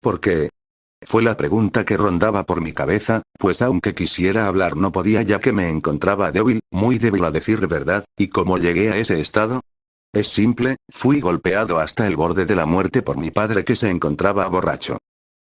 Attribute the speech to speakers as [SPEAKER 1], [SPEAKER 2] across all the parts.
[SPEAKER 1] ¿Por qué? Fue la pregunta que rondaba por mi cabeza, pues aunque quisiera hablar no podía ya que me encontraba débil, muy débil a decir verdad, ¿y cómo llegué a ese estado? Es simple, fui golpeado hasta el borde de la muerte por mi padre que se encontraba borracho.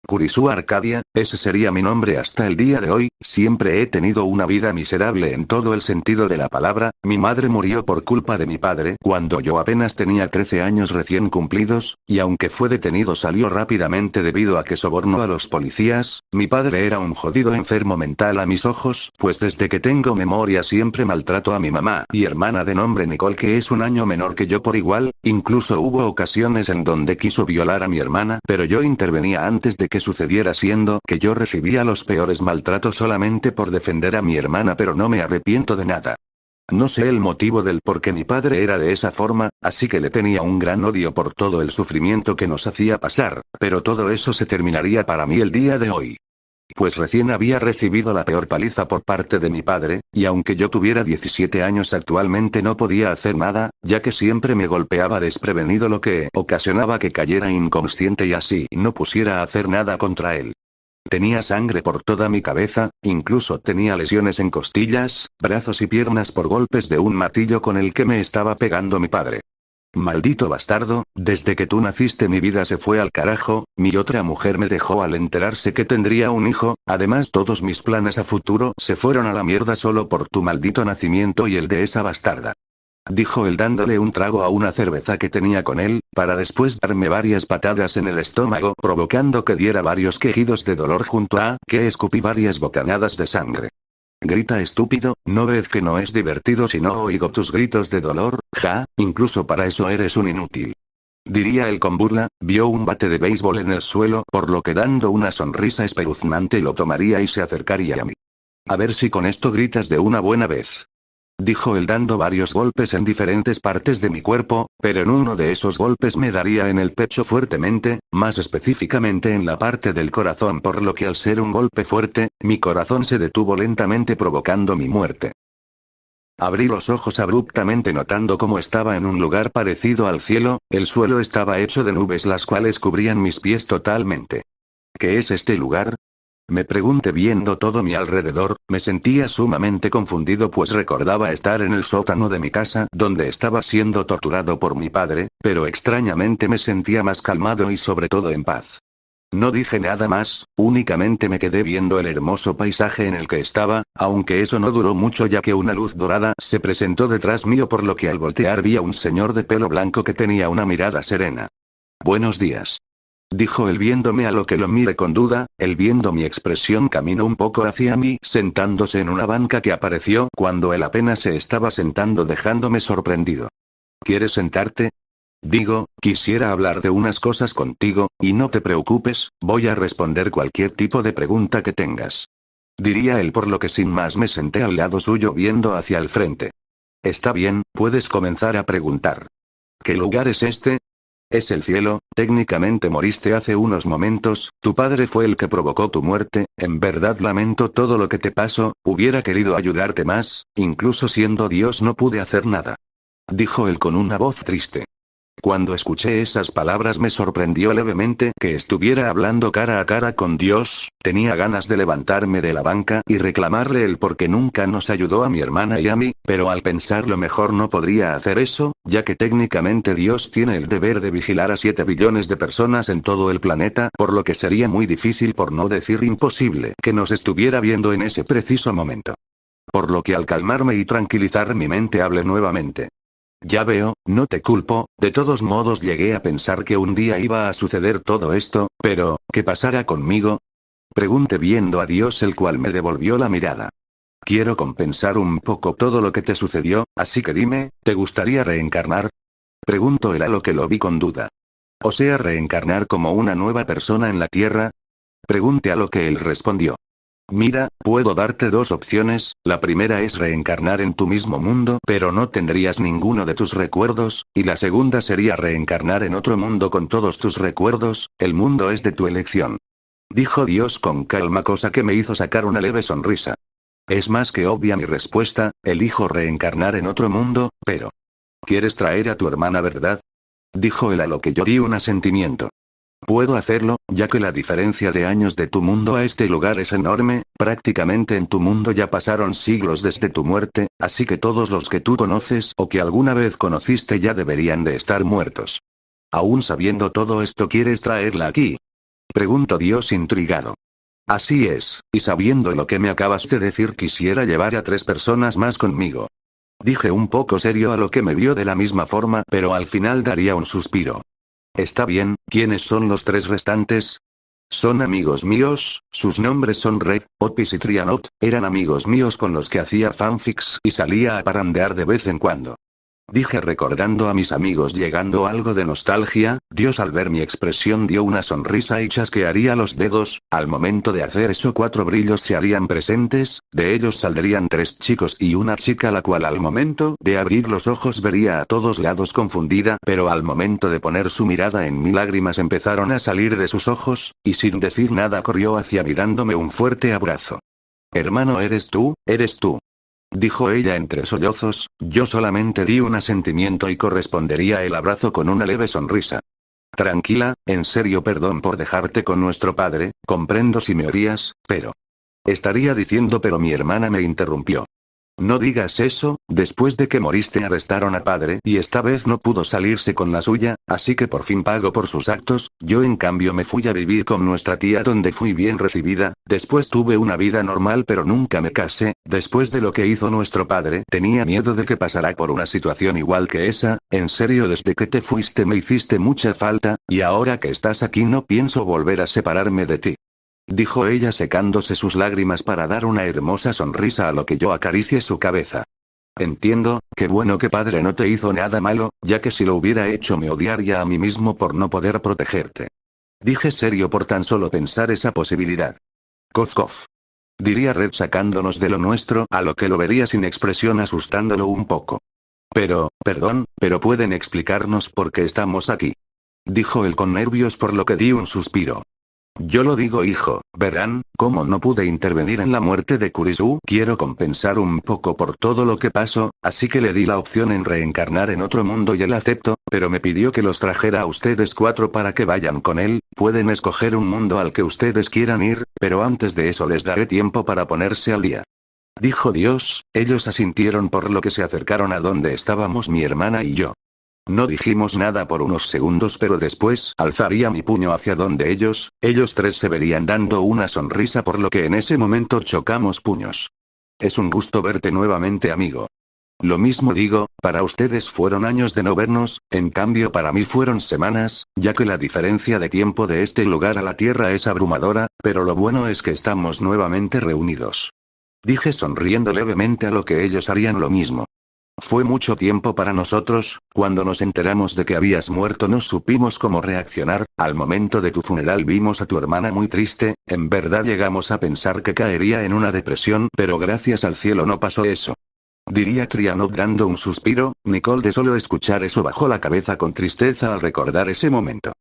[SPEAKER 1] Kurisu Arcadia, ese sería mi nombre hasta el día de hoy, siempre he tenido una vida miserable en todo el sentido de la palabra, mi madre murió por culpa de mi padre cuando yo apenas tenía 13 años recién cumplidos, y aunque fue detenido salió rápidamente debido a que sobornó a los policías, mi padre era un jodido enfermo mental a mis ojos, pues desde que tengo memoria siempre maltrato a mi mamá y hermana de nombre Nicole que es un año menor que yo por igual, incluso hubo ocasiones en donde quiso violar a mi hermana, pero yo intervenía antes de que sucediera siendo que yo recibía los peores maltratos solamente por defender a mi hermana pero no me arrepiento de nada. No sé el motivo del por qué mi padre era de esa forma, así que le tenía un gran odio por todo el sufrimiento que nos hacía pasar, pero todo eso se terminaría para mí el día de hoy. Pues recién había recibido la peor paliza por parte de mi padre, y aunque yo tuviera 17 años actualmente no podía hacer nada, ya que siempre me golpeaba desprevenido lo que ocasionaba que cayera inconsciente y así no pusiera a hacer nada contra él. Tenía sangre por toda mi cabeza, incluso tenía lesiones en costillas, brazos y piernas por golpes de un martillo con el que me estaba pegando mi padre. Maldito bastardo, desde que tú naciste mi vida se fue al carajo, mi otra mujer me dejó al enterarse que tendría un hijo, además todos mis planes a futuro se fueron a la mierda solo por tu maldito nacimiento y el de esa bastarda. Dijo él dándole un trago a una cerveza que tenía con él, para después darme varias patadas en el estómago provocando que diera varios quejidos de dolor junto a que escupí varias bocanadas de sangre. Grita estúpido, ¿no ves que no es divertido si no oigo tus gritos de dolor? Ja, incluso para eso eres un inútil. Diría él con burla, vio un bate de béisbol en el suelo, por lo que dando una sonrisa espeluznante lo tomaría y se acercaría a mí. A ver si con esto gritas de una buena vez. Dijo él dando varios golpes en diferentes partes de mi cuerpo, pero en uno de esos golpes me daría en el pecho fuertemente, más específicamente en la parte del corazón por lo que al ser un golpe fuerte, mi corazón se detuvo lentamente provocando mi muerte. Abrí los ojos abruptamente notando cómo estaba en un lugar parecido al cielo, el suelo estaba hecho de nubes las cuales cubrían mis pies totalmente. ¿Qué es este lugar? Me pregunté viendo todo mi alrededor, me sentía sumamente confundido pues recordaba estar en el sótano de mi casa donde estaba siendo torturado por mi padre, pero extrañamente me sentía más calmado y sobre todo en paz. No dije nada más, únicamente me quedé viendo el hermoso paisaje en el que estaba, aunque eso no duró mucho ya que una luz dorada se presentó detrás mío por lo que al voltear vi a un señor de pelo blanco que tenía una mirada serena. Buenos días. Dijo él viéndome a lo que lo miré con duda, él viendo mi expresión caminó un poco hacia mí sentándose en una banca que apareció cuando él apenas se estaba sentando dejándome sorprendido. ¿Quieres sentarte? Digo, quisiera hablar de unas cosas contigo, y no te preocupes, voy a responder cualquier tipo de pregunta que tengas. Diría él por lo que sin más me senté al lado suyo viendo hacia el frente. Está bien, puedes comenzar a preguntar. ¿Qué lugar es este? Es el cielo, técnicamente moriste hace unos momentos, tu padre fue el que provocó tu muerte, en verdad lamento todo lo que te pasó, hubiera querido ayudarte más, incluso siendo Dios no pude hacer nada. Dijo él con una voz triste. Cuando escuché esas palabras me sorprendió levemente que estuviera hablando cara a cara con Dios, tenía ganas de levantarme de la banca y reclamarle el por qué nunca nos ayudó a mi hermana y a mí, pero al pensarlo mejor no podría hacer eso, ya que técnicamente Dios tiene el deber de vigilar a 7 billones de personas en todo el planeta, por lo que sería muy difícil por no decir imposible que nos estuviera viendo en ese preciso momento. Por lo que al calmarme y tranquilizar mi mente hablé nuevamente. Ya veo, no te culpo, de todos modos llegué a pensar que un día iba a suceder todo esto, pero, ¿qué pasará conmigo? Pregunté viendo a Dios el cual me devolvió la mirada. Quiero compensar un poco todo lo que te sucedió, así que dime, ¿te gustaría reencarnar? Preguntó él a lo que lo vi con duda. O sea, reencarnar como una nueva persona en la Tierra. Pregunté a lo que él respondió. Mira, puedo darte 2 opciones, la primera es reencarnar en tu mismo mundo pero no tendrías ninguno de tus recuerdos, y la segunda sería reencarnar en otro mundo con todos tus recuerdos, el mundo es de tu elección. Dijo Dios con calma cosa que me hizo sacar una leve sonrisa. Es más que obvia mi respuesta, elijo reencarnar en otro mundo, pero... ¿Quieres traer a tu hermana verdad? Dijo él a lo que yo di un asentimiento. Puedo hacerlo, ya que la diferencia de años de tu mundo a este lugar es enorme, prácticamente en tu mundo ya pasaron siglos desde tu muerte, así que todos los que tú conoces o que alguna vez conociste ya deberían de estar muertos. Aún sabiendo todo esto, ¿quieres traerla aquí? Preguntó Dios intrigado. Así es, y sabiendo lo que me acabas de decir, quisiera llevar a 3 personas más conmigo. Dije un poco serio, a lo que me vio de la misma forma, pero al final daría un suspiro. Está bien, ¿quiénes son los 3 restantes? Son amigos míos, sus nombres son Red, Opis y Trianot, eran amigos míos con los que hacía fanfics y salía a parandear de vez en cuando. Dije recordando a mis amigos, llegando algo de nostalgia. Dios al ver mi expresión dio una sonrisa y chasquearía los dedos. Al momento de hacer eso 4 brillos se harían presentes, de ellos saldrían 3 chicos y una chica, la cual al momento de abrir los ojos vería a todos lados confundida, pero al momento de poner su mirada en mí lágrimas empezaron a salir de sus ojos, y sin decir nada corrió hacia mí dándome un fuerte abrazo. Hermano, ¿eres tú? ¿Eres tú? Dijo ella entre sollozos. Yo solamente di un asentimiento y correspondería el abrazo con una leve sonrisa. Tranquila, en serio, perdón por dejarte con nuestro padre, comprendo si me odias, pero... Estaría diciendo, pero mi hermana me interrumpió. No digas eso, después de que moriste arrestaron a padre y esta vez no pudo salirse con la suya, así que por fin pagó por sus actos. Yo en cambio me fui a vivir con nuestra tía donde fui bien recibida, después tuve una vida normal pero nunca me casé. Después de lo que hizo nuestro padre tenía miedo de que pasara por una situación igual que esa. En serio, desde que te fuiste me hiciste mucha falta, y ahora que estás aquí no pienso volver a separarme de ti. Dijo ella secándose sus lágrimas para dar una hermosa sonrisa, a lo que yo acaricié su cabeza. Entiendo, qué bueno que padre no te hizo nada malo, ya que si lo hubiera hecho me odiaría a mí mismo por no poder protegerte. Dije serio por tan solo pensar esa posibilidad. Cof cof. Diría Red sacándonos de lo nuestro, a lo que lo vería sin expresión asustándolo un poco. Perdón, pero pueden explicarnos por qué estamos aquí. Dijo él con nervios, por lo que di un suspiro. Yo lo digo, hijo, verán, como no pude intervenir en la muerte de Kurisu, quiero compensar un poco por todo lo que pasó, así que le di la opción en reencarnar en otro mundo y él aceptó, pero me pidió que los trajera a ustedes 4 para que vayan con él. Pueden escoger un mundo al que ustedes quieran ir, pero antes de eso les daré tiempo para ponerse al día. Dijo Dios. Ellos asintieron, por lo que se acercaron a donde estábamos mi hermana y yo. No dijimos nada por unos segundos, pero después alzaría mi puño hacia donde ellos 3 se verían dando una sonrisa, por lo que en ese momento chocamos puños. Es un gusto verte nuevamente, amigo. Lo mismo digo, para ustedes fueron años de no vernos, en cambio para mí fueron semanas, ya que la diferencia de tiempo de este lugar a la Tierra es abrumadora, pero lo bueno es que estamos nuevamente reunidos. Dije sonriendo levemente, a lo que ellos harían lo mismo. Fue mucho tiempo para nosotros. Cuando nos enteramos de que habías muerto no supimos cómo reaccionar. Al momento de tu funeral vimos a tu hermana muy triste, en verdad llegamos a pensar que caería en una depresión, pero gracias al cielo no pasó eso. Diría Trianot dando un suspiro. Nicole, de solo escuchar eso, bajó la cabeza con tristeza al recordar ese momento.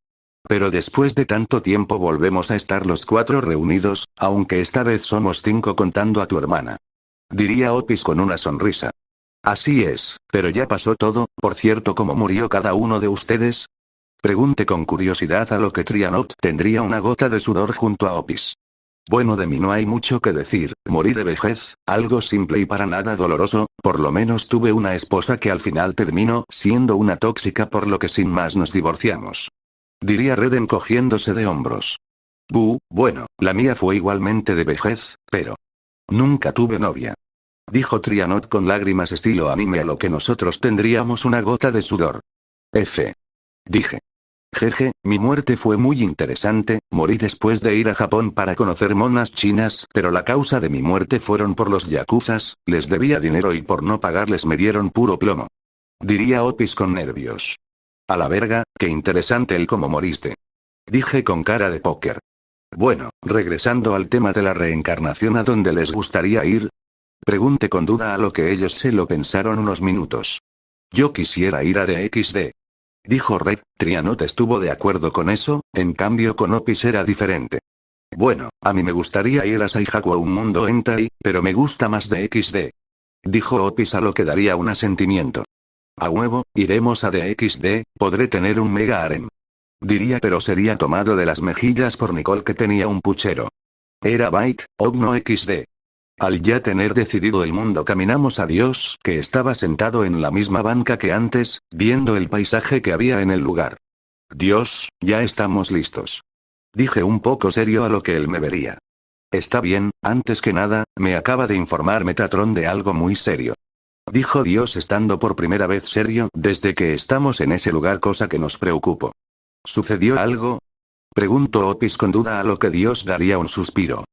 [SPEAKER 1] Pero después de tanto tiempo volvemos a estar los 4 reunidos, aunque esta vez somos 5 contando a tu hermana. Diría Opis con una sonrisa. Así es, pero ya pasó todo. Por cierto, ¿cómo murió cada uno de ustedes? Pregunté con curiosidad, a lo que Trianot tendría una gota de sudor junto a Opis. Bueno, de mí no hay mucho que decir, morí de vejez, algo simple y para nada doloroso. Por lo menos tuve una esposa que al final terminó siendo una tóxica, por lo que sin más nos divorciamos. Diría Red encogiéndose de hombros. Bueno, la mía fue igualmente de vejez, pero... nunca tuve novia. Dijo Trianot con lágrimas estilo anime, a lo que nosotros tendríamos una gota de sudor. Dije. Jeje, mi muerte fue muy interesante, morí después de ir a Japón para conocer monas chinas, pero la causa de mi muerte fueron por los yakuzas, les debía dinero y por no pagarles me dieron puro plomo. Diría Opis con nervios. A la verga, qué interesante el cómo moriste. Dije con cara de póker. Bueno, regresando al tema de la reencarnación, ¿a dónde les gustaría ir? Pregunté con duda, a lo que ellos se lo pensaron unos minutos. Yo quisiera ir a DXD. Dijo Red. Trianot estuvo de acuerdo con eso, en cambio con Opis era diferente. Bueno, a mí me gustaría ir a Saihaku, a un mundo hentai, pero me gusta más DXD. Dijo Opis, a lo que daría un asentimiento. A huevo, iremos a DXD, podré tener un mega harem. Diría pero sería tomado de las mejillas por Nicole que tenía un puchero. Era Byte, no XD. Al ya tener decidido el mundo caminamos a Dios que estaba sentado en la misma banca que antes, viendo el paisaje que había en el lugar. Dios, ya estamos listos. Dije un poco serio a lo que él me vería. Está bien, antes que nada, me acaba de informar Metatron de algo muy serio. Dijo Dios estando por primera vez serio desde que estamos en ese lugar, cosa que nos preocupó. ¿Sucedió algo? Preguntó Opis con duda a lo que Dios daría un suspiro.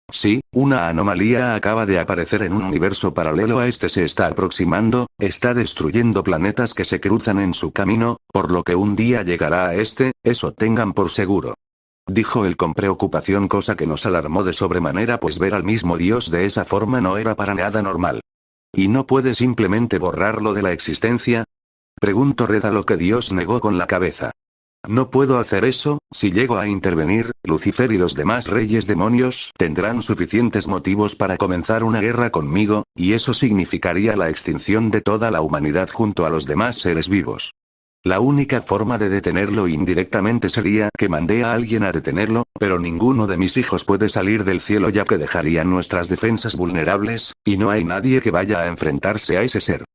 [SPEAKER 1] Sí, una anomalía acaba de aparecer en un universo paralelo a este, se está aproximando, está destruyendo planetas que se cruzan en su camino, por lo que un día llegará a este, eso tengan por seguro. Dijo él con preocupación, cosa que nos alarmó de sobremanera, pues ver al mismo Dios de esa forma no era para nada normal. ¿Y no puede simplemente borrarlo de la existencia? Preguntó Red, a lo que Dios negó con la cabeza. No puedo hacer eso, si llego a intervenir, Lucifer y los demás reyes demonios tendrán suficientes motivos para comenzar una guerra conmigo, y eso significaría la extinción de toda la humanidad junto a los demás seres vivos. La única forma de detenerlo indirectamente sería que mandé a alguien a detenerlo, pero ninguno de mis hijos puede salir del cielo ya que dejarían nuestras defensas vulnerables, y no hay nadie que vaya a enfrentarse a ese ser.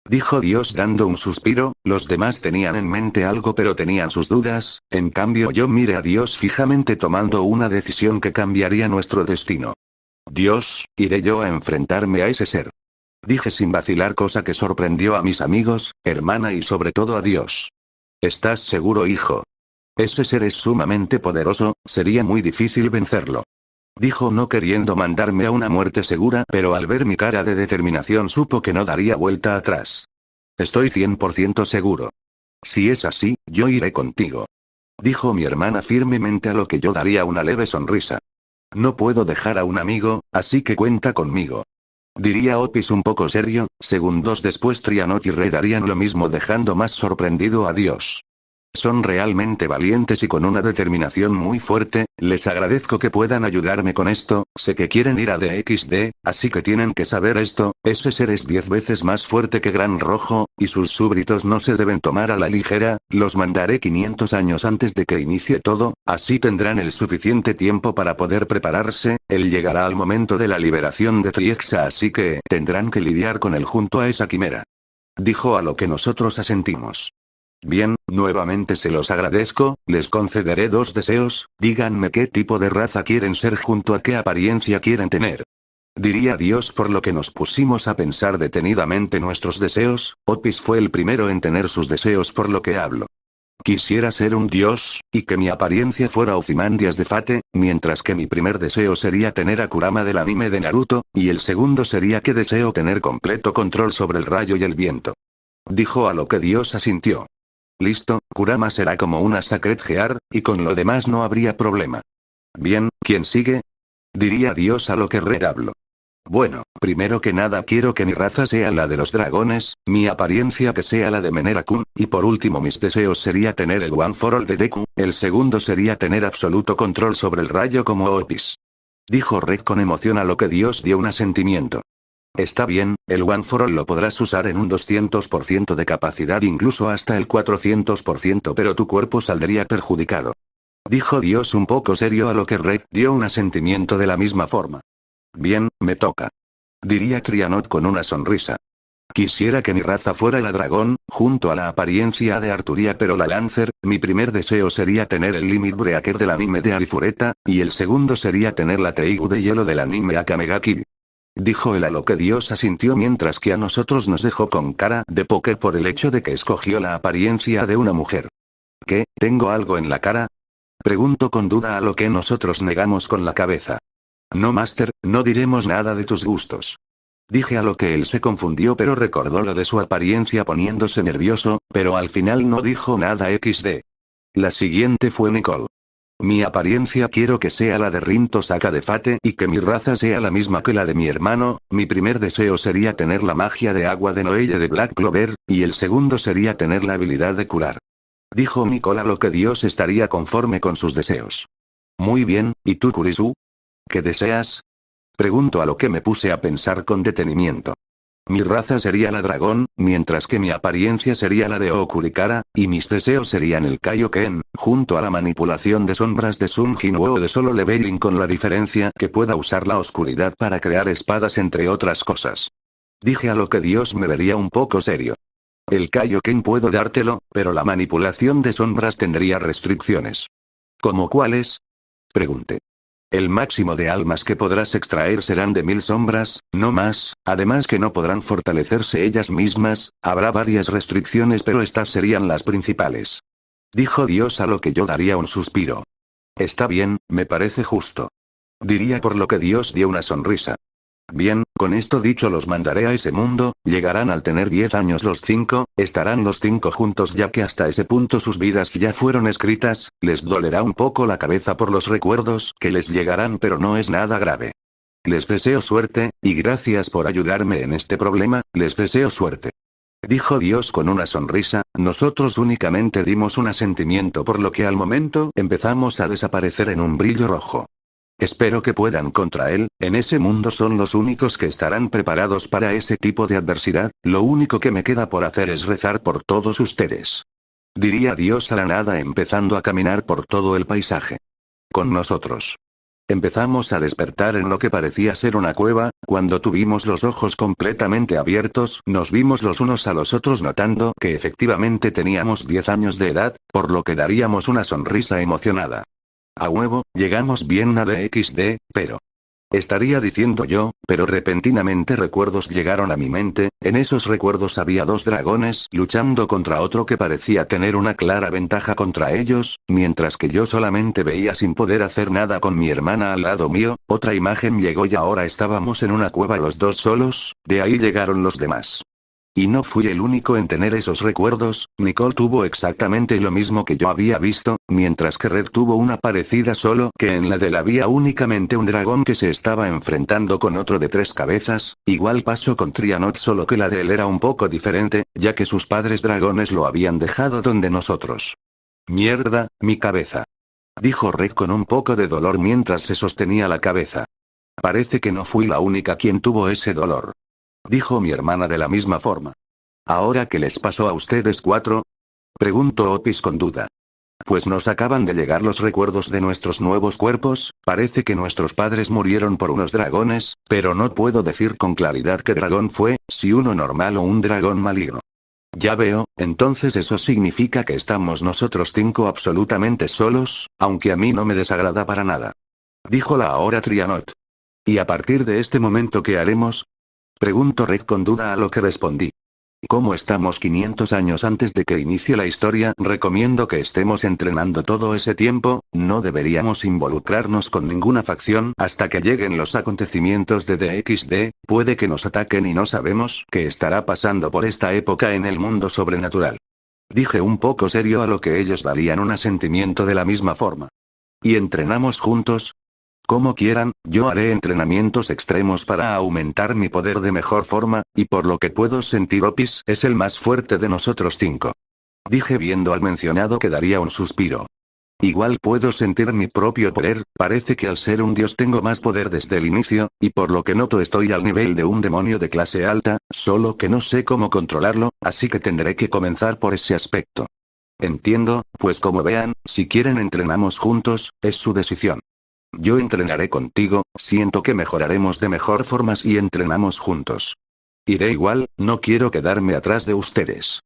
[SPEAKER 1] Dijo Dios dando un suspiro, los demás tenían en mente algo pero tenían sus dudas, en cambio yo miré a Dios fijamente tomando una decisión que cambiaría nuestro destino. Dios, iré yo a enfrentarme a ese ser. Dije sin vacilar, cosa que sorprendió a mis amigos, hermana y sobre todo a Dios. ¿Estás seguro, hijo? Ese ser es sumamente poderoso, sería muy difícil vencerlo. Dijo no queriendo mandarme a una muerte segura, pero al ver mi cara de determinación supo que no daría vuelta atrás. Estoy 100% seguro. Si es así, yo iré contigo. Dijo mi hermana firmemente, a lo que yo daría una leve sonrisa. No puedo dejar a un amigo, así que cuenta conmigo. Diría Opis un poco serio, segundos después Trianot y Red harían lo mismo dejando más sorprendido a Dios. Son realmente valientes y con una determinación muy fuerte, les agradezco que puedan ayudarme con esto, sé que quieren ir a DXD, así que tienen que saber esto, ese ser es 10 veces más fuerte que Gran Rojo, y sus súbditos no se deben tomar a la ligera, los mandaré 500 años antes de que inicie todo, así tendrán el suficiente tiempo para poder prepararse, él llegará al momento de la liberación de Triexa, así que tendrán que lidiar con él junto a esa quimera. Dijo, a lo que nosotros asentimos. Bien, nuevamente se los agradezco, les concederé 2 deseos, díganme qué tipo de raza quieren ser junto a qué apariencia quieren tener. Diría Dios, por lo que nos pusimos a pensar detenidamente nuestros deseos. Opis fue el primero en tener sus deseos, por lo que hablo. Quisiera ser un dios, y que mi apariencia fuera Ozymandias de Fate, mientras que mi primer deseo sería tener a Kurama del anime de Naruto, y el segundo sería que deseo tener completo control sobre el rayo y el viento. Dijo, a lo que Dios asintió. Listo, Kurama será como una Sacred Gear, y con lo demás no habría problema. Bien, ¿quién sigue? Diría Dios, a lo que Red habló. Bueno, primero que nada quiero que mi raza sea la de los dragones, mi apariencia que sea la de Menera-kun, y por último mis deseos sería tener el One for All de Deku, el segundo sería tener absoluto control sobre el rayo como Opis. Dijo Red con emoción, a lo que Dios dio un asentimiento. Está bien, el One for All lo podrás usar en un 200% de capacidad, incluso hasta el 400%, pero tu cuerpo saldría perjudicado. Dijo Dios un poco serio, a lo que Red dio un asentimiento de la misma forma. Bien, me toca. Diría Trianot con una sonrisa. Quisiera que mi raza fuera la dragón, junto a la apariencia de Arturia, pero la Lancer. Mi primer deseo sería tener el Limit Breaker del anime de Arifureta, y el segundo sería tener la Teigu de hielo del anime Akame ga Kill. Dijo él, a lo que Dios asintió, mientras que a nosotros nos dejó con cara de póker por el hecho de que escogió la apariencia de una mujer. ¿Qué, tengo algo en la cara? Preguntó con duda, a lo que nosotros negamos con la cabeza. No, Master, no diremos nada de tus gustos. Dije, a lo que él se confundió, pero recordó lo de su apariencia poniéndose nervioso, pero al final no dijo nada XD. La siguiente fue Nicole. Mi apariencia quiero que sea la de Rinto Saka de Fate, y que mi raza sea la misma que la de mi hermano. Mi primer deseo sería tener la magia de agua de Noelle de Black Clover, y el segundo sería tener la habilidad de curar. Dijo Nicole, a lo que Dios estaría conforme con sus deseos. Muy bien, ¿y tú, Kurisu? ¿Qué deseas? Pregunto, a lo que me puse a pensar con detenimiento. Mi raza sería la dragón, mientras que mi apariencia sería la de Okurikara, y mis deseos serían el Kaioken, junto a la manipulación de sombras de Sun Jinwoo o de solo leveling, con la diferencia que pueda usar la oscuridad para crear espadas entre otras cosas. Dije, a lo que Dios me vería un poco serio. El Kaioken puedo dártelo, pero la manipulación de sombras tendría restricciones. ¿Cómo cuáles? Pregunté. El máximo de almas que podrás extraer serán de 1000 sombras, no más, además que no podrán fortalecerse ellas mismas, habrá varias restricciones pero estas serían las principales. Dijo Dios, a lo que yo daría un suspiro. Está bien, me parece justo. Diría, por lo que Dios dio una sonrisa. Bien, con esto dicho los mandaré a ese mundo, llegarán al tener 10 años los 5, estarán los 5 juntos ya que hasta ese punto sus vidas ya fueron escritas, les dolerá un poco la cabeza por los recuerdos que les llegarán pero no es nada grave. Les deseo suerte, y gracias por ayudarme en este problema, les deseo suerte. Dijo Dios con una sonrisa, nosotros únicamente dimos un asentimiento por lo que al momento empezamos a desaparecer en un brillo rojo. Espero que puedan contra él, en ese mundo son los únicos que estarán preparados para ese tipo de adversidad, lo único que me queda por hacer es rezar por todos ustedes. Diría Dios a la nada empezando a caminar por todo el paisaje. Con nosotros. Empezamos a despertar en lo que parecía ser una cueva, cuando tuvimos los ojos completamente abiertos, nos vimos los unos a los otros notando que efectivamente teníamos 10 años de edad, por lo que daríamos una sonrisa emocionada. A huevo, llegamos bien a DXD, pero... Estaría diciendo yo, pero repentinamente recuerdos llegaron a mi mente, en esos recuerdos había 2 dragones luchando contra otro que parecía tener una clara ventaja contra ellos, mientras que yo solamente veía sin poder hacer nada con mi hermana al lado mío, otra imagen llegó y ahora estábamos en una cueva los 2 solos, de ahí llegaron los demás. Y no fui el único en tener esos recuerdos, Nicole tuvo exactamente lo mismo que yo había visto, mientras que Red tuvo una parecida solo que en la de él había únicamente un dragón que se estaba enfrentando con otro de 3 cabezas, igual pasó con Trianot solo que la de él era un poco diferente, ya que sus padres dragones lo habían dejado donde nosotros. Mierda, mi cabeza. Dijo Red con un poco de dolor mientras se sostenía la cabeza. Parece que no fui la única quien tuvo ese dolor. Dijo mi hermana de la misma forma. ¿Ahora qué les pasó a ustedes 4? Preguntó Opis con duda. Pues nos acaban de llegar los recuerdos de nuestros nuevos cuerpos, parece que nuestros padres murieron por unos dragones, pero no puedo decir con claridad qué dragón fue, si uno normal o un dragón maligno. Ya veo, entonces eso significa que estamos nosotros 5 absolutamente solos, aunque a mí no me desagrada para nada. Dijo la ahora Trianot. ¿Y a partir de este momento qué haremos? Preguntó Red con duda, a lo que respondí. Como estamos 500 años antes de que inicie la historia, recomiendo que estemos entrenando todo ese tiempo, no deberíamos involucrarnos con ninguna facción hasta que lleguen los acontecimientos de DXD, puede que nos ataquen y no sabemos qué estará pasando por esta época en el mundo sobrenatural. Dije un poco serio, a lo que ellos darían un asentimiento de la misma forma. ¿Y entrenamos juntos? Como quieran, yo haré entrenamientos extremos para aumentar mi poder de mejor forma, y por lo que puedo sentir Opis es el más fuerte de nosotros 5. Dije viendo al mencionado que daría un suspiro. Igual puedo sentir mi propio poder, parece que al ser un dios tengo más poder desde el inicio, y por lo que noto estoy al nivel de un demonio de clase alta, solo que no sé cómo controlarlo, así que tendré que comenzar por ese aspecto. Entiendo, pues como vean, si quieren entrenamos juntos, es su decisión. Yo entrenaré contigo, siento que mejoraremos de mejor forma si entrenamos juntos. Iré igual, no quiero quedarme atrás de ustedes.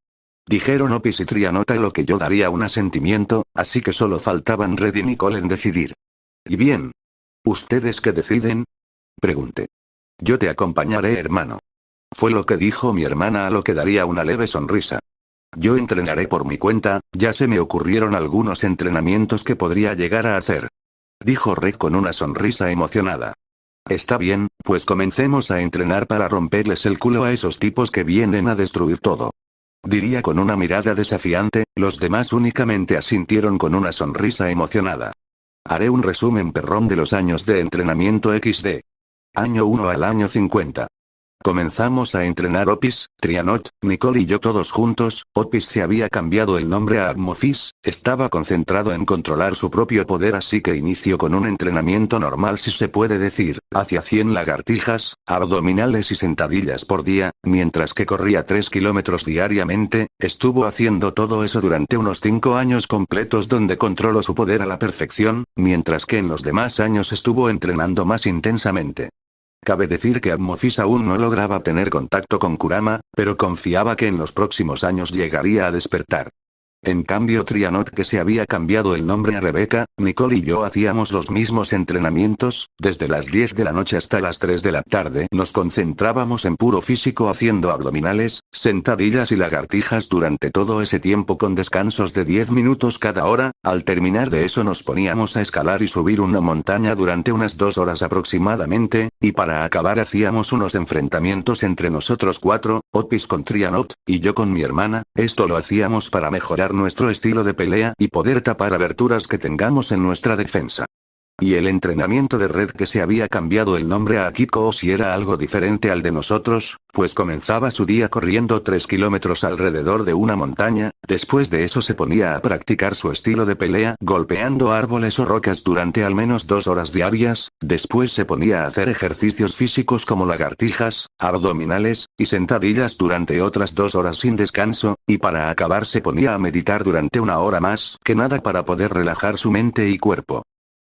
[SPEAKER 1] Dijeron Opis y Trianot, a lo que yo daría un asentimiento, así que solo faltaban Red y Nicole en decidir. ¿Y bien? ¿Ustedes qué deciden? Pregunté. Yo te acompañaré, hermano. Fue lo que dijo mi hermana, a lo que daría una leve sonrisa. Yo entrenaré por mi cuenta, ya se me ocurrieron algunos entrenamientos que podría llegar a hacer. Dijo Red con una sonrisa emocionada. Está bien, pues comencemos a entrenar para romperles el culo a esos tipos que vienen a destruir todo. Diría con una mirada desafiante, los demás únicamente asintieron con una sonrisa emocionada. Haré un resumen perrón de los años de entrenamiento XD. Año 1 al año 50. Comenzamos a entrenar Opis, Trianot, Nicole y yo todos juntos. Opis se había cambiado el nombre a Amophis, estaba concentrado en controlar su propio poder, así que inició con un entrenamiento normal, si se puede decir, hacia 100 lagartijas, abdominales y sentadillas por día, mientras que corría 3 kilómetros diariamente. Estuvo haciendo todo eso durante unos 5 años completos donde controló su poder a la perfección, mientras que en los demás años estuvo entrenando más intensamente. Cabe decir que Amophis aún no lograba tener contacto con Kurama, pero confiaba que en los próximos años llegaría a despertar. En cambio Trianot, que se había cambiado el nombre a Rebecca, Nicole y yo hacíamos los mismos entrenamientos, desde las 10 de la noche hasta las 3 de la tarde nos concentrábamos en puro físico haciendo abdominales, sentadillas y lagartijas durante todo ese tiempo con descansos de 10 minutos cada hora. Al terminar de eso nos poníamos a escalar y subir una montaña durante unas 2 horas aproximadamente, y para acabar hacíamos unos enfrentamientos entre nosotros 4, Opis con Trianot, y yo con mi hermana. Esto lo hacíamos para mejorar nuestro estilo de pelea y poder tapar aberturas que tengamos en nuestra defensa. Y el entrenamiento de Red, que se había cambiado el nombre a Akiko, o si era algo diferente al de nosotros, pues comenzaba su día corriendo 3 kilómetros alrededor de una montaña. Después de eso se ponía a practicar su estilo de pelea golpeando árboles o rocas durante al menos 2 horas diarias. Después se ponía a hacer ejercicios físicos como lagartijas, abdominales y sentadillas durante otras 2 horas sin descanso, y para acabar se ponía a meditar durante 1 hora más que nada para poder relajar su mente y cuerpo.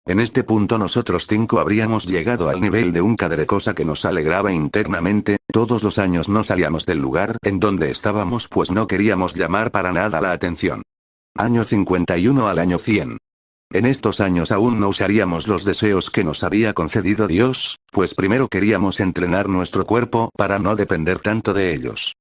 [SPEAKER 1] En este punto nosotros 5 habríamos llegado al nivel de un cadre, cosa que nos alegraba internamente. Todos los años no salíamos del lugar en donde estábamos, pues no queríamos llamar para nada la atención. Año 51 al año 100. En estos años aún no usaríamos los deseos que nos había concedido Dios, pues primero queríamos entrenar nuestro cuerpo para no depender tanto de ellos.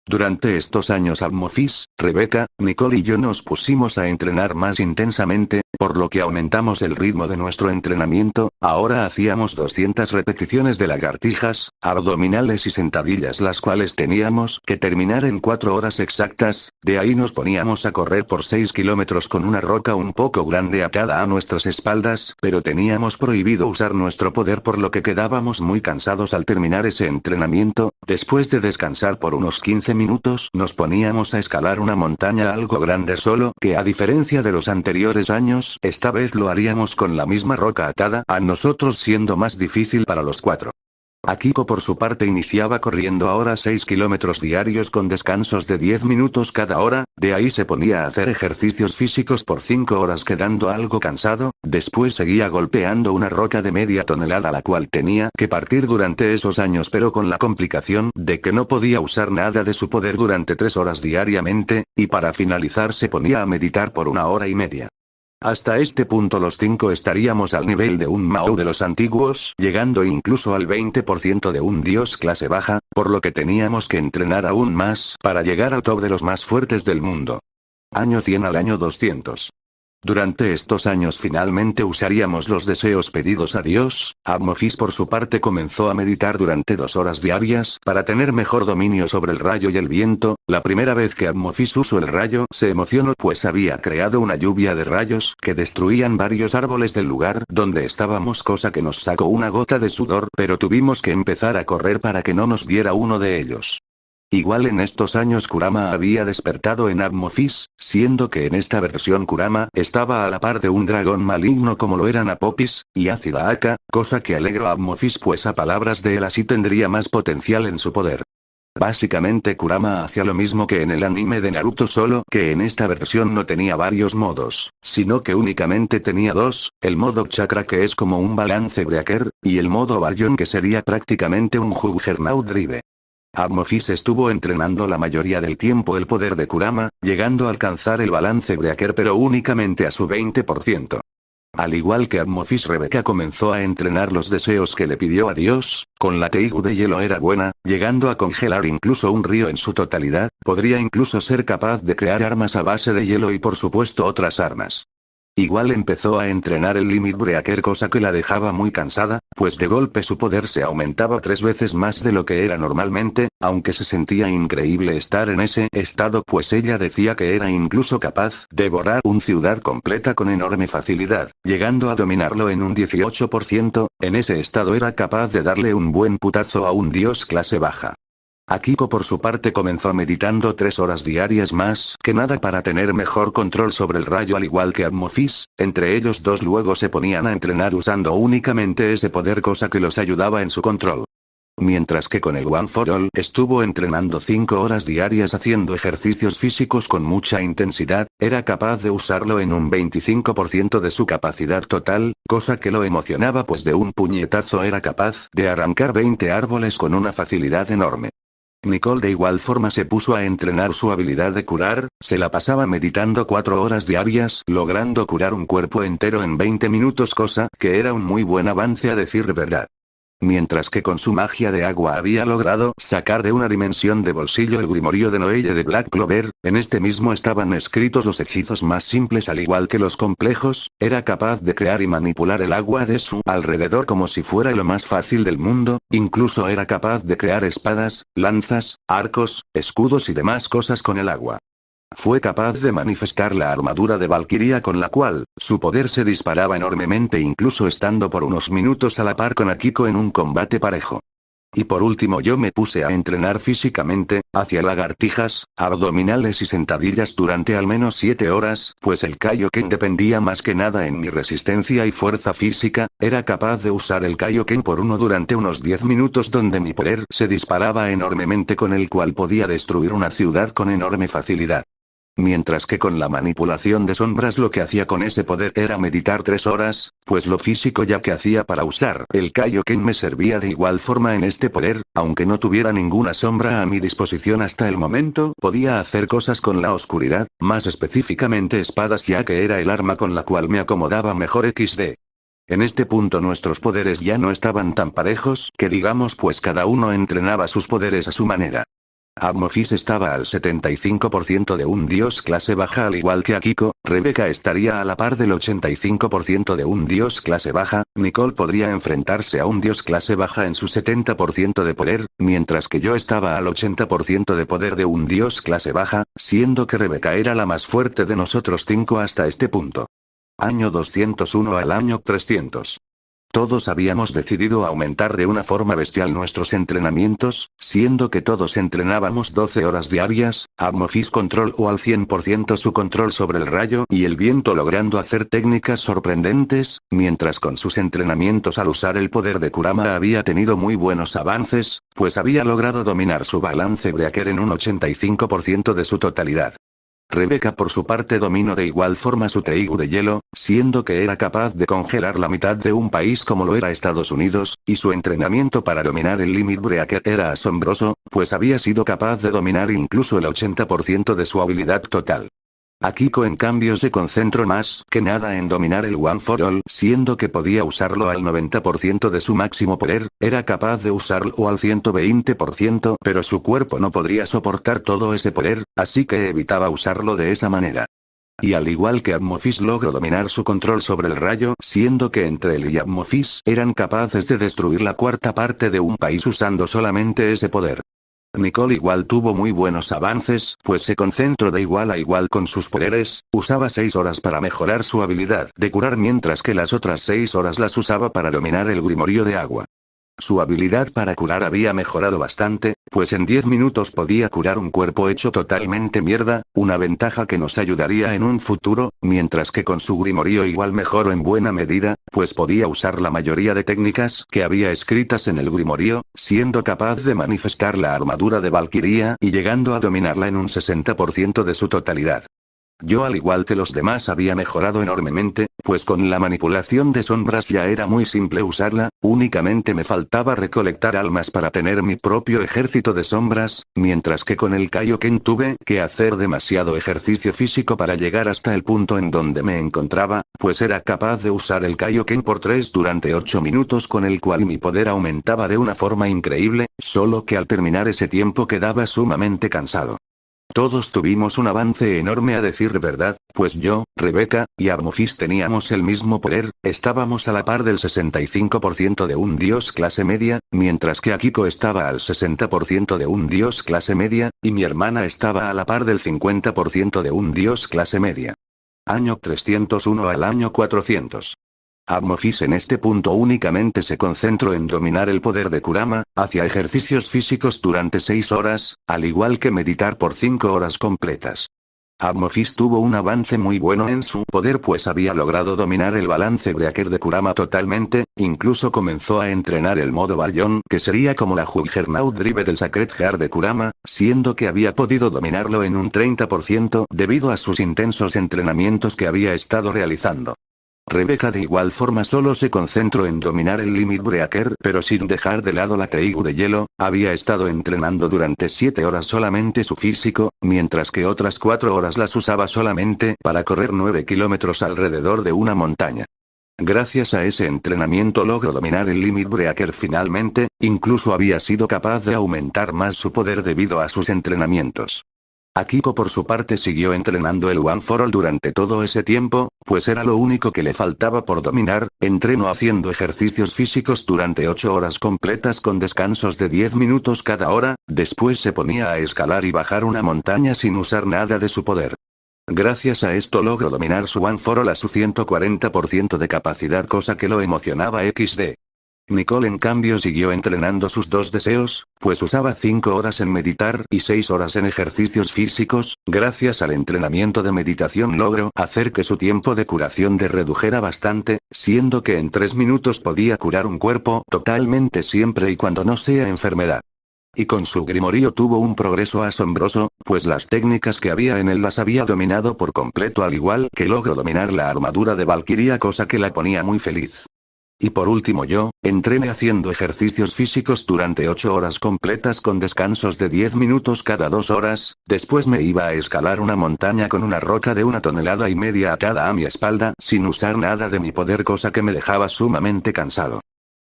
[SPEAKER 1] Durante estos años Amophis, Rebecca, Nicole y yo nos pusimos a entrenar más intensamente, por lo que aumentamos el ritmo de nuestro entrenamiento. Ahora hacíamos 200 repeticiones de lagartijas, abdominales y sentadillas, las cuales teníamos que terminar en 4 horas exactas. De ahí nos poníamos a correr por 6 kilómetros con una roca un poco grande atada a nuestras espaldas, pero teníamos prohibido usar nuestro poder, por lo que quedábamos muy cansados al terminar ese entrenamiento. Después de descansar por unos 15 minutos nos poníamos a escalar una montaña algo grande, solo que a diferencia de los anteriores años, esta vez lo haríamos con la misma roca atada a nosotros, siendo más difícil para los 4. Akiko por su parte iniciaba corriendo ahora 6 kilómetros diarios con descansos de 10 minutos cada hora. De ahí se ponía a hacer ejercicios físicos por 5 horas quedando algo cansado. Después seguía golpeando una roca de media tonelada, la cual tenía que partir durante esos años, pero con la complicación de que no podía usar nada de su poder durante 3 horas diariamente, y para finalizar se ponía a meditar por 1 hora y media. Hasta este punto los 5 estaríamos al nivel de un Mao de los antiguos, llegando incluso al 20% de un dios clase baja, por lo que teníamos que entrenar aún más para llegar al top de los más fuertes del mundo. Año 100 al año 200. Durante estos años finalmente usaríamos los deseos pedidos a Dios. Amophis por su parte comenzó a meditar durante 2 horas diarias para tener mejor dominio sobre el rayo y el viento. La primera vez que Amophis usó el rayo se emocionó, pues había creado una lluvia de rayos que destruían varios árboles del lugar donde estábamos, cosa que nos sacó una gota de sudor, pero tuvimos que empezar a correr para que no nos diera uno de ellos. Igual en estos años Kurama había despertado en Amophis, siendo que en esta versión Kurama estaba a la par de un dragón maligno como lo eran Apophis y Acidaaka, cosa que alegró a Amophis, pues a palabras de él así tendría más potencial en su poder. Básicamente Kurama hacía lo mismo que en el anime de Naruto, solo que en esta versión no tenía varios modos, sino que únicamente tenía 2, el modo chakra, que es como un balance breaker, y el modo Baryon, que sería prácticamente un Juggernaut Drive. Amophis estuvo entrenando la mayoría del tiempo el poder de Kurama, llegando a alcanzar el balance breaker pero únicamente a su 20%. Al igual que Amophis, Rebecca comenzó a entrenar los deseos que le pidió a Dios. Con la Teigu de hielo era buena, llegando a congelar incluso un río en su totalidad. Podría incluso ser capaz de crear armas a base de hielo y por supuesto otras armas. Igual empezó a entrenar el Limit Breaker, cosa que la dejaba muy cansada, pues de golpe su poder se aumentaba 3 veces más de lo que era normalmente, aunque se sentía increíble estar en ese estado, pues ella decía que era incluso capaz de borrar una ciudad completa con enorme facilidad, llegando a dominarlo en un 18%, en ese estado era capaz de darle un buen putazo a un dios clase baja. Akiko por su parte comenzó meditando 3 horas diarias más que nada para tener mejor control sobre el rayo, al igual que Ammofis. Entre ellos dos luego se ponían a entrenar usando únicamente ese poder, cosa que los ayudaba en su control. Mientras que con el One for All estuvo entrenando 5 horas diarias haciendo ejercicios físicos con mucha intensidad, era capaz de usarlo en un 25% de su capacidad total, cosa que lo emocionaba, pues de un puñetazo era capaz de arrancar 20 árboles con una facilidad enorme. Nicole de igual forma se puso a entrenar su habilidad de curar, se la pasaba meditando 4 horas diarias, logrando curar un cuerpo entero en 20 minutos, cosa que era un muy buen avance a decir verdad. Mientras que con su magia de agua había logrado sacar de una dimensión de bolsillo el grimorio de Noelle de Black Clover, en este mismo estaban escritos los hechizos más simples al igual que los complejos, era capaz de crear y manipular el agua de su alrededor como si fuera lo más fácil del mundo, incluso era capaz de crear espadas, lanzas, arcos, escudos y demás cosas con el agua. Fue capaz de manifestar la armadura de Valkyria, con la cual su poder se disparaba enormemente, incluso estando por unos minutos a la par con Akiko en un combate parejo. Y por último yo me puse a entrenar físicamente, hacia lagartijas, abdominales y sentadillas durante al menos 7 horas, pues el Kaioken dependía más que nada en mi resistencia y fuerza física, era capaz de usar el Kaioken por uno durante unos 10 minutos donde mi poder se disparaba enormemente, con el cual podía destruir una ciudad con enorme facilidad. Mientras que con la manipulación de sombras lo que hacía con ese poder era meditar 3 horas, pues lo físico ya que hacía para usar el Kaioken me servía de igual forma en este poder, aunque no tuviera ninguna sombra a mi disposición hasta el momento, podía hacer cosas con la oscuridad, más específicamente espadas, ya que era el arma con la cual me acomodaba mejor XD. En este punto nuestros poderes ya no estaban tan parejos que digamos, pues cada uno entrenaba sus poderes a su manera. Ammofis estaba al 75% de un dios clase baja, al igual que Akiko. Rebecca estaría a la par del 85% de un dios clase baja, Nicole podría enfrentarse a un dios clase baja en su 70% de poder, mientras que yo estaba al 80% de poder de un dios clase baja, siendo que Rebecca era la más fuerte de nosotros 5 hasta este punto. Año 201 al año 300. Todos habíamos decidido aumentar de una forma bestial nuestros entrenamientos, siendo que todos entrenábamos 12 horas diarias. Ammofis controló al 100% su control sobre el rayo y el viento, logrando hacer técnicas sorprendentes, mientras con sus entrenamientos al usar el poder de Kurama había tenido muy buenos avances, pues había logrado dominar su balance breaker en un 85% de su totalidad. Rebecca por su parte dominó de igual forma su Teigu de hielo, siendo que era capaz de congelar la mitad de un país como lo era Estados Unidos, y su entrenamiento para dominar el Limit Breaker era asombroso, pues había sido capaz de dominar incluso el 80% de su habilidad total. Akiko en cambio se concentró más que nada en dominar el One for All, siendo que podía usarlo al 90% de su máximo poder, era capaz de usarlo al 120%, pero su cuerpo no podría soportar todo ese poder, así que evitaba usarlo de esa manera. Y al igual que Ammofis logró dominar su control sobre el rayo, siendo que entre él y Ammofis eran capaces de destruir la cuarta parte de un país usando solamente ese poder. Nicole igual tuvo muy buenos avances, pues se concentró de igual a igual con sus poderes, usaba 6 horas para mejorar su habilidad de curar, mientras que las otras 6 horas las usaba para dominar el grimorio de agua. Su habilidad para curar había mejorado bastante, pues en 10 minutos podía curar un cuerpo hecho totalmente mierda, una ventaja que nos ayudaría en un futuro, mientras que con su grimorio igual mejoró en buena medida, pues podía usar la mayoría de técnicas que había escritas en el grimorio, siendo capaz de manifestar la armadura de Valkyria y llegando a dominarla en un 60% de su totalidad. Yo al igual que los demás había mejorado enormemente, pues con la manipulación de sombras ya era muy simple usarla, únicamente me faltaba recolectar almas para tener mi propio ejército de sombras, mientras que con el Kaioken tuve que hacer demasiado ejercicio físico para llegar hasta el punto en donde me encontraba, pues era capaz de usar el Kaioken por 3 durante 8 minutos, con el cual mi poder aumentaba de una forma increíble, solo que al terminar ese tiempo quedaba sumamente cansado. Todos tuvimos un avance enorme a decir verdad, pues yo, Rebeca, y Amorphis teníamos el mismo poder, estábamos a la par del 65% de un dios clase media, mientras que Akiko estaba al 60% de un dios clase media, y mi hermana estaba a la par del 50% de un dios clase media. Año 301 al año 400. Amorphis en este punto únicamente se concentró en dominar el poder de Kurama, hacia ejercicios físicos durante 6 horas, al igual que meditar por 5 horas completas. Amorphis tuvo un avance muy bueno en su poder pues había logrado dominar el balance breaker de Kurama totalmente, incluso comenzó a entrenar el modo Baryon que sería como la Juggernaut Drive del Sacred Heart de Kurama, siendo que había podido dominarlo en un 30% debido a sus intensos entrenamientos que había estado realizando. Rebeca de igual forma solo se concentró en dominar el Limit Breaker pero sin dejar de lado la Keigu de hielo, había estado entrenando durante 7 horas solamente su físico, mientras que otras 4 horas las usaba solamente para correr 9 kilómetros alrededor de una montaña. Gracias a ese entrenamiento logró dominar el Limit Breaker finalmente, incluso había sido capaz de aumentar más su poder debido a sus entrenamientos. Akiko por su parte siguió entrenando el One for All durante todo ese tiempo, pues era lo único que le faltaba por dominar, entrenó haciendo ejercicios físicos durante 8 horas completas con descansos de 10 minutos cada hora, después se ponía a escalar y bajar una montaña sin usar nada de su poder. Gracias a esto logró dominar su One for All a su 140% de capacidad cosa que lo emocionaba XD. Nicole en cambio siguió entrenando sus 2 deseos, pues usaba 5 horas en meditar y 6 horas en ejercicios físicos, gracias al entrenamiento de meditación logró hacer que su tiempo de curación redujera bastante, siendo que en 3 minutos podía curar un cuerpo totalmente siempre y cuando no sea enfermedad. Y con su grimorio tuvo un progreso asombroso, pues las técnicas que había en él las había dominado por completo al igual que logró dominar la armadura de Valkyria cosa que la ponía muy feliz. Y por último yo, entrené haciendo ejercicios físicos durante 8 horas completas con descansos de 10 minutos cada 2 horas, después me iba a escalar una montaña con una roca de 1,5 toneladas atada a mi espalda sin usar nada de mi poder cosa que me dejaba sumamente cansado.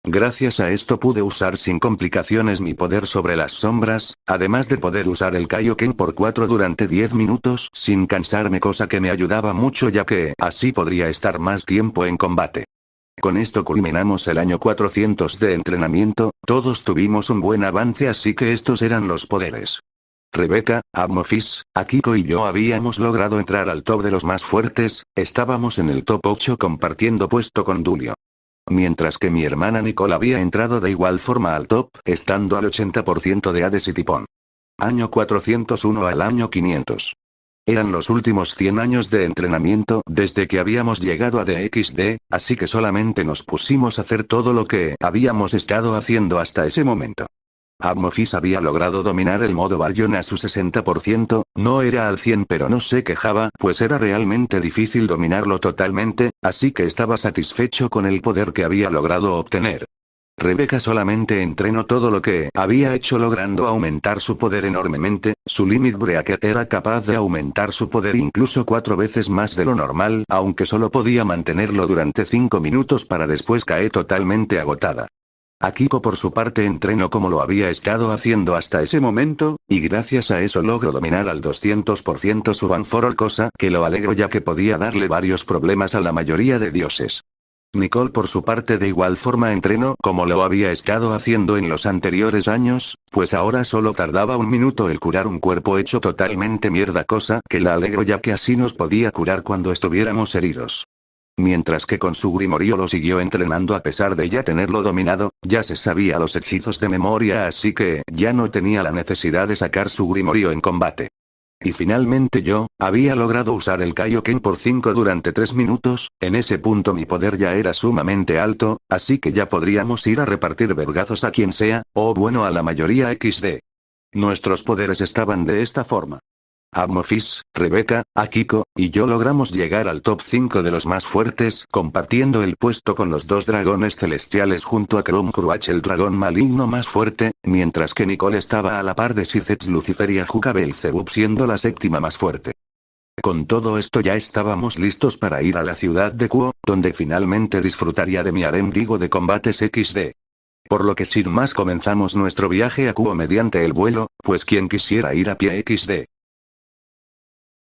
[SPEAKER 1] Gracias a esto pude usar sin complicaciones mi poder sobre las sombras, además de poder usar el Kaioken por 4 durante 10 minutos sin cansarme cosa que me ayudaba mucho ya que así podría estar más tiempo en combate. Con esto culminamos el año 400 de entrenamiento, todos tuvimos un buen avance así que estos eran los poderes. Rebeca, Amorphis, Akiko y yo habíamos logrado entrar al top de los más fuertes, estábamos en el top 8 compartiendo puesto con Dulio. Mientras que mi hermana Nicole había entrado de igual forma al top, estando al 80% de Hades y Tipón. Año 401 al año 500. Eran los últimos 100 años de entrenamiento desde que habíamos llegado a DXD, así que solamente nos pusimos a hacer todo lo que habíamos estado haciendo hasta ese momento. Amorphis había logrado dominar el modo Baryon a su 60%, no era al 100 pero no se quejaba pues era realmente difícil dominarlo totalmente, así que estaba satisfecho con el poder que había logrado obtener. Rebeca solamente entrenó todo lo que había hecho logrando aumentar su poder enormemente, su Limit Breaker era capaz de aumentar su poder incluso 4 veces más de lo normal aunque solo podía mantenerlo durante 5 minutos para después caer totalmente agotada. Akiko por su parte entrenó como lo había estado haciendo hasta ese momento, y gracias a eso logró dominar al 200% su One for All cosa que lo alegró ya que podía darle varios problemas a la mayoría de dioses. Nicole por su parte de igual forma entrenó como lo había estado haciendo en los anteriores años, pues ahora solo tardaba 1 minuto el curar un cuerpo hecho totalmente mierda cosa que la alegró ya que así nos podía curar cuando estuviéramos heridos. Mientras que con su grimorio lo siguió entrenando a pesar de ya tenerlo dominado, ya se sabía los hechizos de memoria así que ya no tenía la necesidad de sacar su grimorio en combate. Y finalmente yo, había logrado usar el Kaioken por 5 durante 3 minutos, en ese punto mi poder ya era sumamente alto, así que ya podríamos ir a repartir vergazos a quien sea, o bueno a la mayoría XD. Nuestros poderes estaban de esta forma. Amorphis, Rebeca, Akiko, y yo logramos llegar al top 5 de los más fuertes, compartiendo el puesto con los 2 dragones celestiales junto a Chrome Cruach el dragón maligno más fuerte, mientras que Nicole estaba a la par de Sithets Lucifer y Ajuka Belzebub siendo la 7ª más fuerte. Con todo esto ya estábamos listos para ir a la ciudad de Kuo, donde finalmente disfrutaría de mi harem digo de combates XD. Por lo que sin más comenzamos nuestro viaje a Kuo mediante el vuelo, pues quien quisiera ir a pie XD.